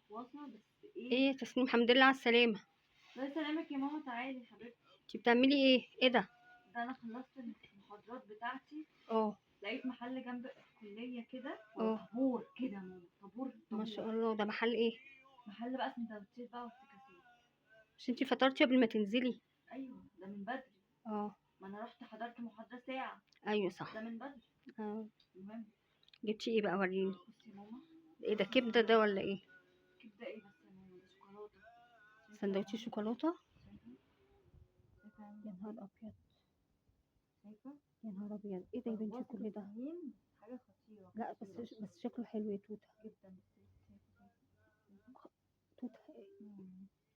واصله بس ايه. ايه يا تسنيم، الحمد لله على السلامة. الله يسلمك يا ماما، تعالي يا حبيبتي. انتي بتعملي ايه؟ ايه ده؟ ده انا خلصت المحاضرات بتاعتي. اه. لقيت محل جنب الكليه كده، اه طابور كده يا ماما، طابور ما شاء طابور. الله، ده محل ايه؟ محل بقى سندوتشات بقى وافتكاسات. مش انتي فطرتي قبل ما تنزلي؟ ايوه ده من بدري. اه. ما انا رحت حضرت محاضره ساعه. ايوه صح. ده من بدري. اه. المهم. جبتي ايه بقى؟ وريني. بصي يا ماما. ايه ده، كبدة ده ولا ايه؟ كبده ايه بس يا ماما، ده شوكولاته. سندوتش شوكولاتة؟ شايفه؟ شايفه عامل يا نهار ازاي؟ ابيض. شايفه؟ يا نهار ابيض، ايه ده يا بنتي برواز كل ده؟ التهيين. حاجه خطيره لا خطيره بس شكله حلو يا توته. جدا. بس شايفه؟ توته. مم.